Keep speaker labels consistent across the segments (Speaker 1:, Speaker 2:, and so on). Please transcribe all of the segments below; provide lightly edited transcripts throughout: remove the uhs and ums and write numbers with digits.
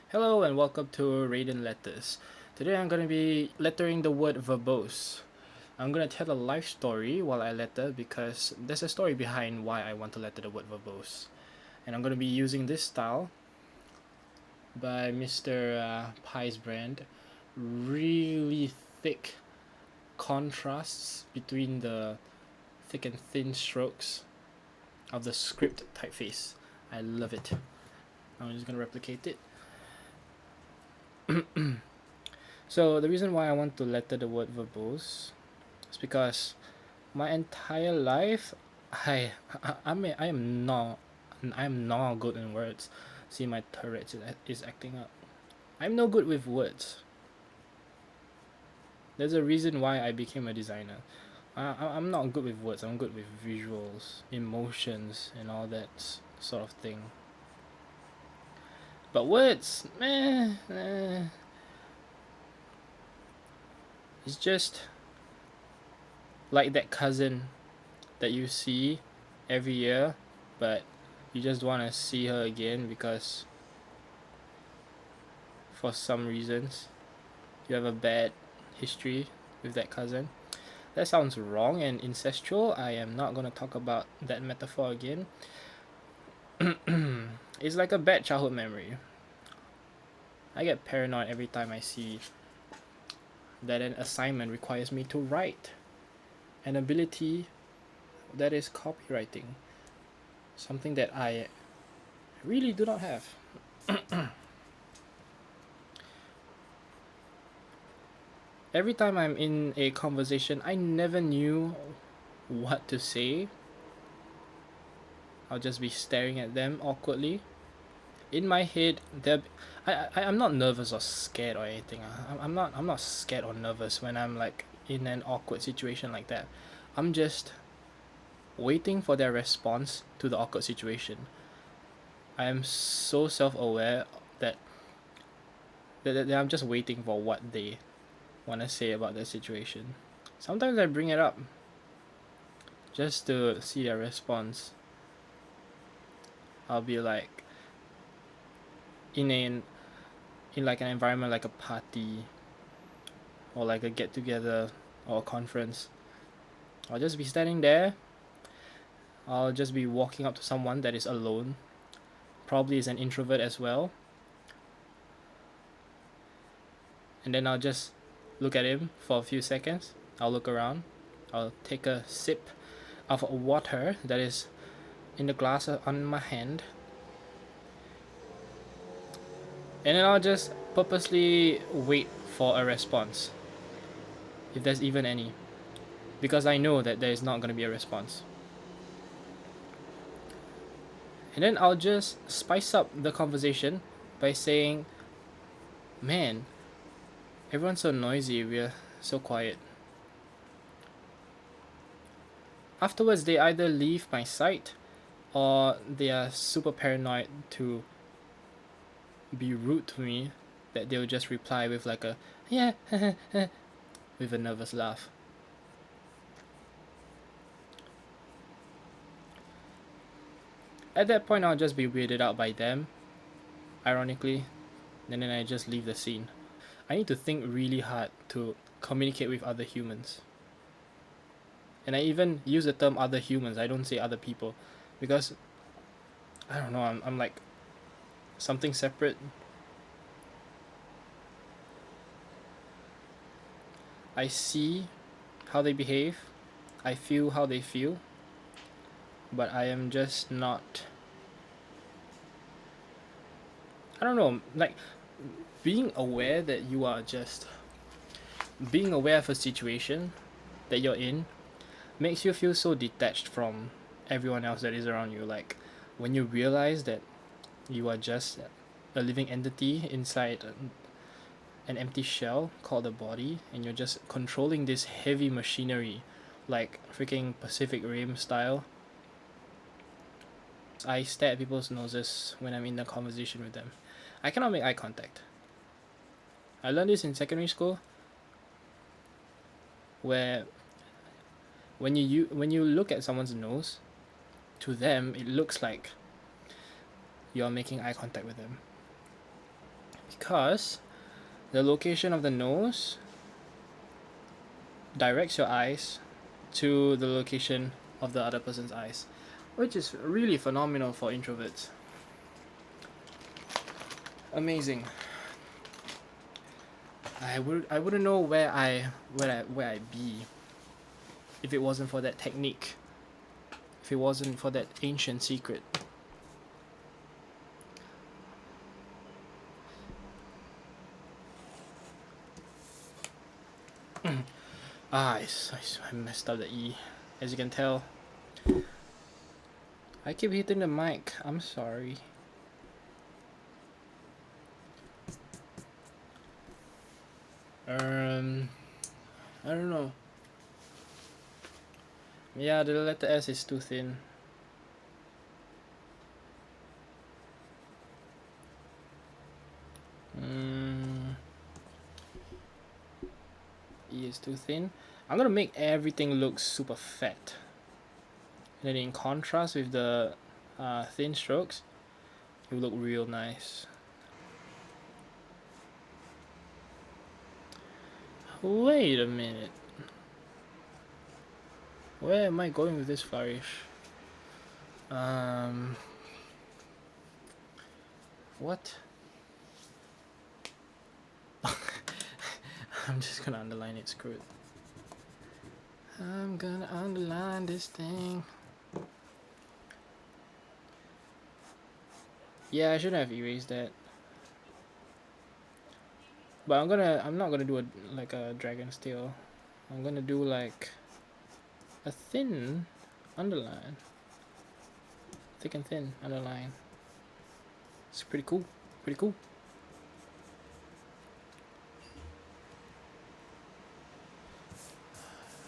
Speaker 1: Hello and welcome to Raiden Letters. Today I'm going to be lettering the word verbose. I'm going to tell a life story while I letter because there's a story behind why I want to letter the word verbose. And I'm going to be using this style by Mr. Pie's brand. Really thick contrasts between the thick and thin strokes of the script typeface. I love it. I'm just going to replicate it. So the reason why I want to letter the word verbose is because my entire life I am not good in words. See, my Tourette's is acting up. I'm no good with words. There's a reason why I became a designer. I'm not good with words. I'm good with visuals, emotions, and all that sort of thing. But words, it's just like that cousin that you see every year, but you just want to see her again because for some reasons you have a bad history with that cousin. That sounds wrong and incestual. I am not going to talk about that metaphor again. It's like a bad childhood memory. I get paranoid every time I see that an assignment requires me to write an ability that is copywriting, something that I really do not have. Every time I'm in a conversation, I never knew what to say. I'll just be staring at them awkwardly. In my head, I'm not nervous or scared or anything. I'm not scared or nervous when I'm like in an awkward situation like that. I'm just waiting for their response to the awkward situation. I am so self-aware that I'm just waiting for what they want to say about the situation. Sometimes I bring it up just to see their response. I'll be like in like an environment like a party or like a get together or a conference. I'll just be standing there. I'll just be walking up to someone that is alone, probably is an introvert as well, and then I'll just look at him for a few seconds. I'll look around. I'll take a sip of water that is in the glass on my hand, and then I'll just purposely wait for a response, if there's even any, because I know that there is not going to be a response. And then I'll just spice up the conversation by saying, man, everyone's so noisy, we're so quiet. Afterwards, they either leave my sight or they are super paranoid to be rude to me, that they'll just reply with like a, yeah, with a nervous laugh. At that point, I'll just be weirded out by them, ironically, and then I just leave the scene. I need to think really hard to communicate with other humans. And I even use the term other humans, I don't say other people, because I don't know, I'm like something separate. I see how they behave, I feel how they feel, but I am just not, I don't know, like being aware that you are just being aware of a situation that you're in makes you feel so detached from everyone else that is around you. Like when you realize that you are just a living entity inside an empty shell called a body, and you're just controlling this heavy machinery like freaking Pacific Rim style. I stare at people's noses when I'm in a conversation with them. I cannot make eye contact. I learned this in secondary school, where when you look at someone's nose, to them it looks like you're making eye contact with them. because the location of the nose directs your eyes to the location of the other person's eyes, which is really phenomenal for introverts. Amazing. I wouldn't know where I'd be if it wasn't for that technique. If it wasn't for that ancient secret. I messed up the E. As you can tell, I keep hitting the mic. I'm sorry. I don't know. Yeah, the letter S is too thin. E is too thin. I'm gonna make everything look super fat. And then in contrast with the thin strokes, it will look real nice. Wait a minute. Where am I going with this flourish? What? I'm just gonna underline it, screw it. I'm gonna underline this thing. Yeah, I shouldn't have erased that. But I'm not gonna do like a dragon's tail. I'm gonna do like a thin underline. Thick and thin underline. It's pretty cool. Pretty cool.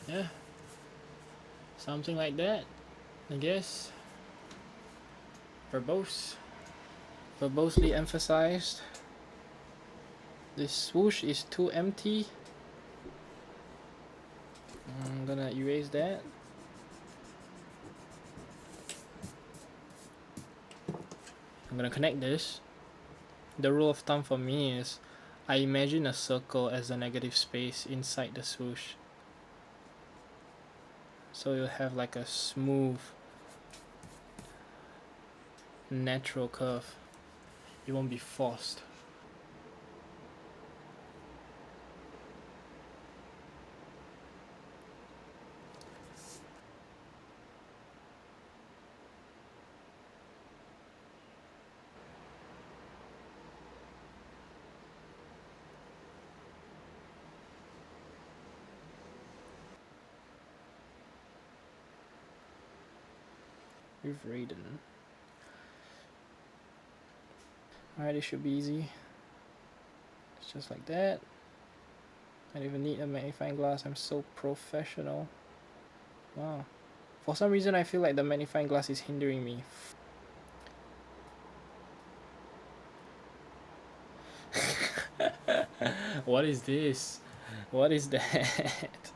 Speaker 1: Yeah. Something like that, I guess. Verbose. Verbosely emphasized. This swoosh is too empty. I'm gonna erase that. I'm gonna connect this. The rule of thumb for me is I imagine a circle as a negative space inside the swoosh. So you'll have like a smooth, natural curve. It won't be forced. With Raiden. Alright, it should be easy. It's just like that. I don't even need a magnifying glass. I'm so professional. Wow. For some reason I feel like the magnifying glass is hindering me. What is this? What is that?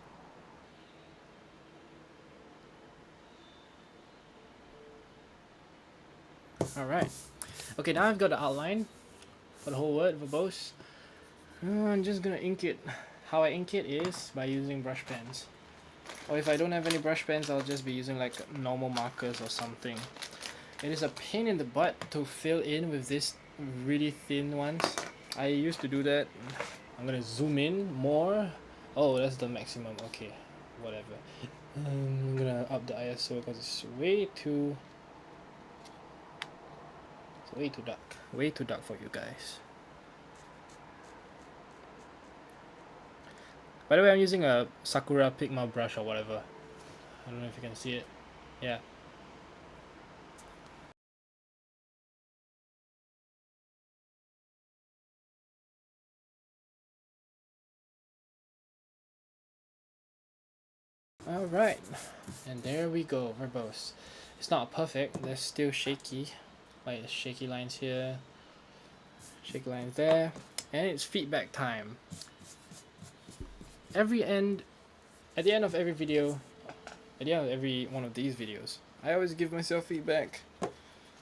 Speaker 1: Alright. Okay, now I've got the outline for the whole word, verbose. I'm just gonna ink it. How I ink it is by using brush pens. Or if I don't have any brush pens, I'll just be using like normal markers or something. It is a pain in the butt to fill in with these really thin ones. I used to do that. I'm gonna zoom in more. Oh, that's the maximum. Okay, whatever. I'm gonna up the ISO because it's way too dark. Way too dark for you guys. By the way, I'm using a Sakura Pigma brush or whatever. I don't know if you can see it. Yeah. Alright. And there we go, verbose. It's not perfect, there's still shaky. Like shaky lines here. Shaky lines there. And it's feedback time. At the end of every video, at the end of every one of these videos, I always give myself feedback.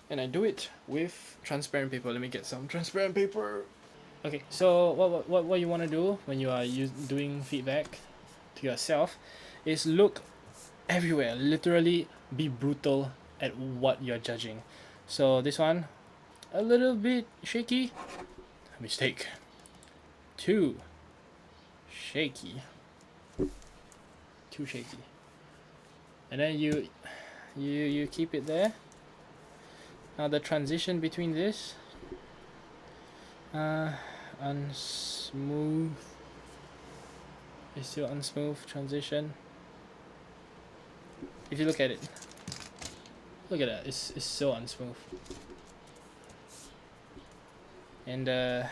Speaker 1: And I do it with transparent paper. Let me get some transparent paper. Okay, so what you want to do when you are doing feedback to yourself is look everywhere. Literally be brutal at what you're judging. So this one, a little bit shaky. Mistake. Too shaky. Too shaky. And then you keep it there. Now the transition between this, unsmooth. It's still unsmooth transition. If you look at it, look at that. It's so unsmooth. And this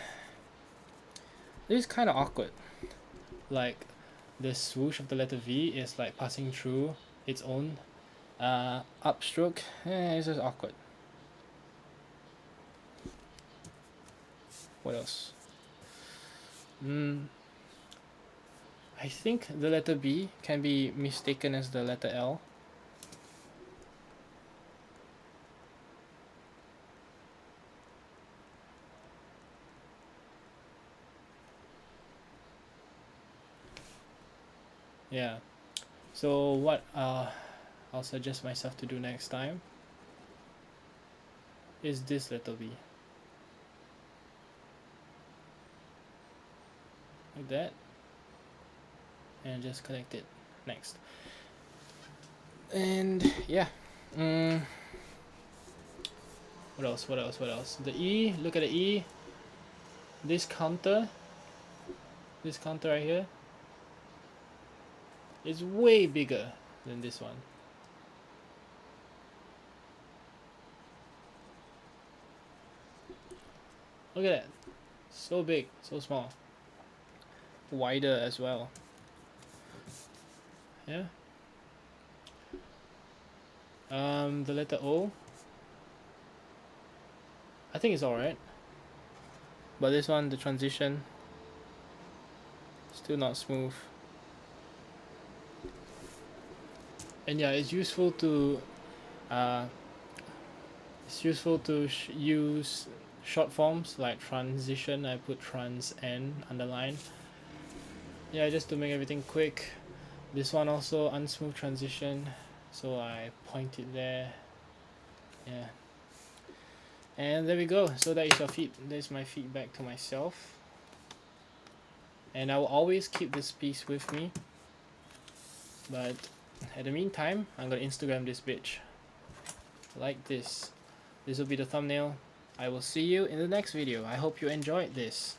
Speaker 1: is kind of awkward. Like the swoosh of the letter V is like passing through its own upstroke. It's just awkward. What else? I think the letter B can be mistaken as the letter L. Yeah. So what I'll suggest myself to do next time is this letter B. Like that. And just connect it next. And yeah. What else? The E, look at the E. This counter right here is way bigger than this one. Look at that. So big, so small. Wider as well. Yeah. The letter O, I think it's alright. But this one, the transition, still not smooth. And yeah, it's useful to use short forms like transition. I put trans N underline. Yeah, just to make everything quick. This one also unsmooth transition, so I point it there. Yeah. And there we go. So that is my feedback to myself. And I will always keep this piece with me. But at the meantime, I'm gonna Instagram this bitch. Like this. This will be the thumbnail. I will see you in the next video. I hope you enjoyed this.